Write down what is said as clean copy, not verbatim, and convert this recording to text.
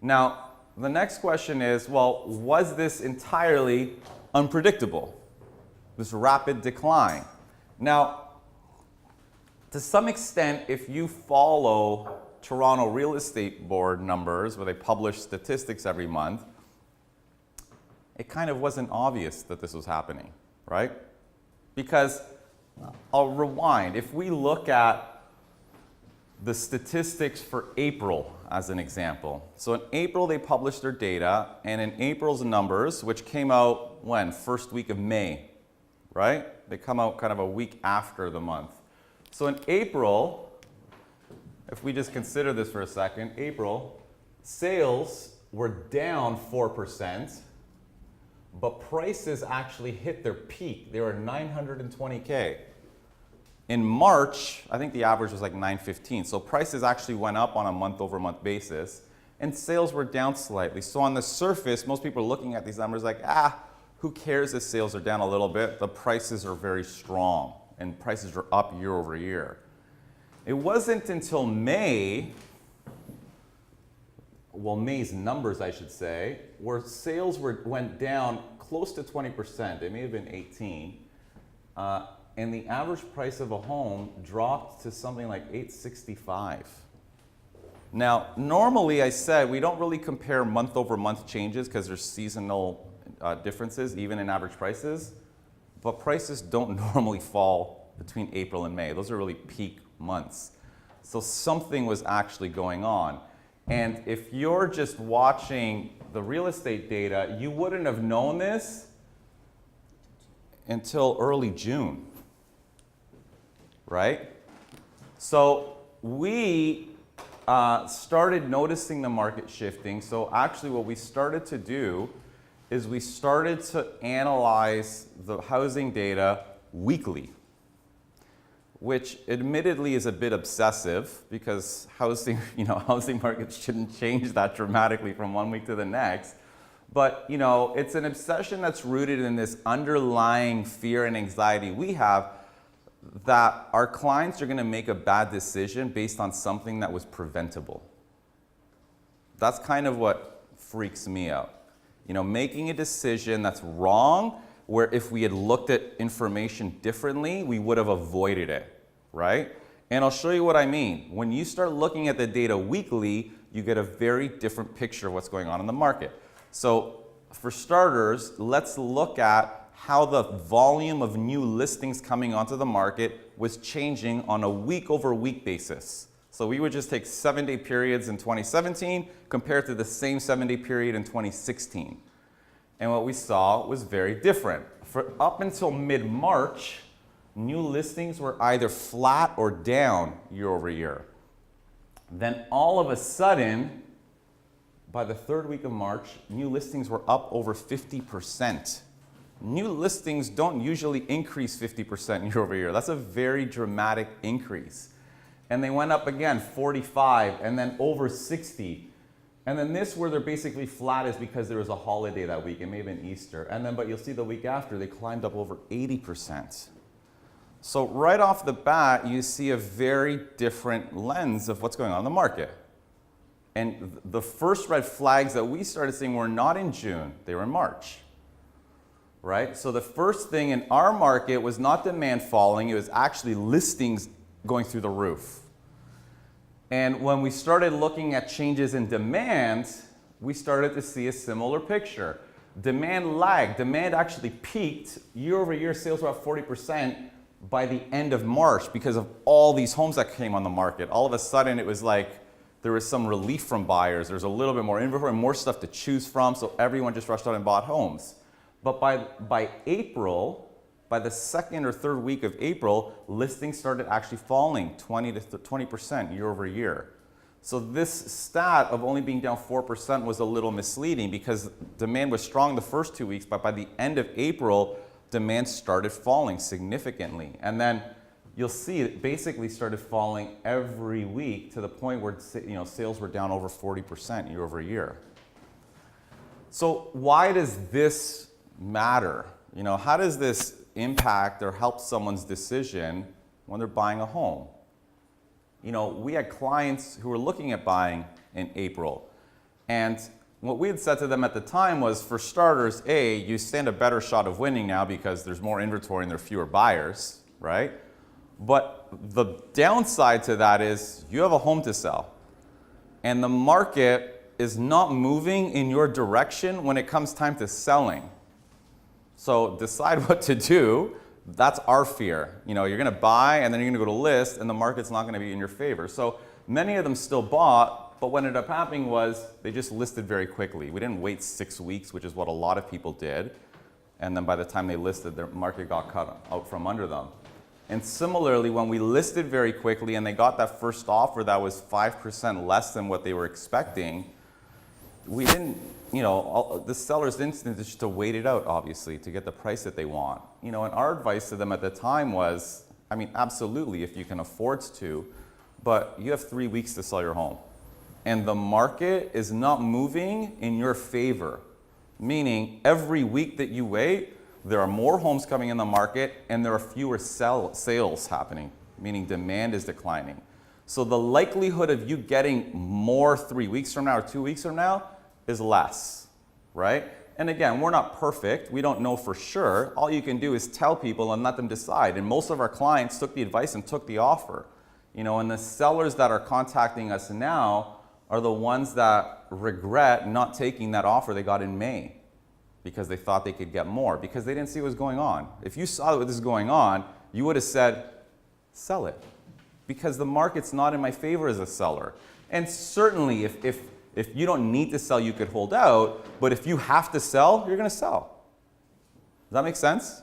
Now, the next question is, well, was this entirely unpredictable, this rapid decline? Now, to some extent, if you follow Toronto Real Estate Board numbers, where they publish statistics every month, it kind of wasn't obvious that this was happening, right? Because, I'll rewind, if we look at the statistics for April as an example. So in April, they published their data, and in April's numbers, which came out when? First week of May, right? They come out kind of a week after the month. So in April, if we just consider this for a second, April, sales were down 4%, but prices actually hit their peak. They were 920K. In March, I think the average was like 915. So prices actually went up on a month-over-month basis, and sales were down slightly. So on the surface, most people are looking at these numbers like, who cares if sales are down a little bit? The prices are very strong, and prices are up year over year. It wasn't until May, well, May's numbers, I should say, where sales went down close to 20%. It may have been 18. And the average price of a home dropped to something like $865. Now, normally I said we don't really compare month-over-month changes because there's seasonal differences, even in average prices. But prices don't normally fall between April and May. Those are really peak months. So something was actually going on. And if you're just watching the real estate data, you wouldn't have known this until early June, right? So we started noticing the market shifting. So actually what we started to do is we started to analyze the housing data weekly, which admittedly is a bit obsessive because housing markets shouldn't change that dramatically from one week to the next. But it's an obsession that's rooted in this underlying fear and anxiety we have that our clients are going to make a bad decision based on something that was preventable. That's kind of what freaks me out. Making a decision that's wrong, where if we had looked at information differently, we would have avoided it, right? And I'll show you what I mean. When you start looking at the data weekly, you get a very different picture of what's going on in the market. So for starters, let's look at how the volume of new listings coming onto the market was changing on a week-over-week basis. So we would just take 7-day periods in 2017 compared to the same 7-day period in 2016. And what we saw was very different. For up until mid-March, new listings were either flat or down year over year. Then all of a sudden, by the third week of March, new listings were up over 50%. New listings don't usually increase 50% year over year. That's a very dramatic increase. And they went up again, 45, and then over 60. And then this, where they're basically flat, is because there was a holiday that week. It may have been Easter. And then, but you'll see the week after, they climbed up over 80%. So right off the bat, you see a very different lens of what's going on in the market. And the first red flags that we started seeing were not in June, they were in March. Right? So the first thing in our market was not demand falling, it was actually listings going through the roof. And when we started looking at changes in demand, we started to see a similar picture. Demand lagged. Demand actually peaked. Year over year, sales were up 40% by the end of March because of all these homes that came on the market. All of a sudden, it was like there was some relief from buyers. There's a little bit more inventory, more stuff to choose from, so everyone just rushed out and bought homes. But by April, by the second or third week of April, listings started actually falling 20% year over year. So this stat of only being down 4% was a little misleading because demand was strong the first 2 weeks, but by the end of April, demand started falling significantly. And then you'll see it basically started falling every week to the point where sales were down over 40% year over year. So why does this matter? How does this impact or help someone's decision when they're buying a home? We had clients who were looking at buying in April, And what we had said to them at the time was, for starters, A, you stand a better shot of winning now because there's more inventory and there are fewer buyers, right? But the downside to that is you have a home to sell. And the market is not moving in your direction when it comes time to selling. So decide what to do. That's our fear. You know, you're going to buy and then you're going to go to list and the market's not going to be in your favor. So many of them still bought, but what ended up happening was they just listed very quickly. We didn't wait 6 weeks, which is what a lot of people did. And then by the time they listed, their market got cut out from under them. And similarly, when we listed very quickly and they got that first offer that was 5% less than what they were expecting, we didn't, you know, the seller's instinct is just to wait it out, obviously, to get the price that they want. You know, and our advice to them at the time was, I mean, absolutely, if you can afford to, but you have 3 weeks to sell your home. And the market is not moving in your favor, meaning every week that you wait, there are more homes coming in the market and there are fewer sales happening, meaning demand is declining. So the likelihood of you getting more 3 weeks from now or 2 weeks from now is less, right? And again, we're not perfect. We don't know for sure. All you can do is tell people and let them decide. And most of our clients took the advice and took the offer. You know, and the sellers that are contacting us now are the ones that regret not taking that offer they got in May because they thought they could get more, because they didn't see what was going on. If you saw what was going on, you would have said, sell it, because the market's not in my favor as a seller. And certainly if you don't need to sell, you could hold out, but if you have to sell, you're going to sell. Does that make sense?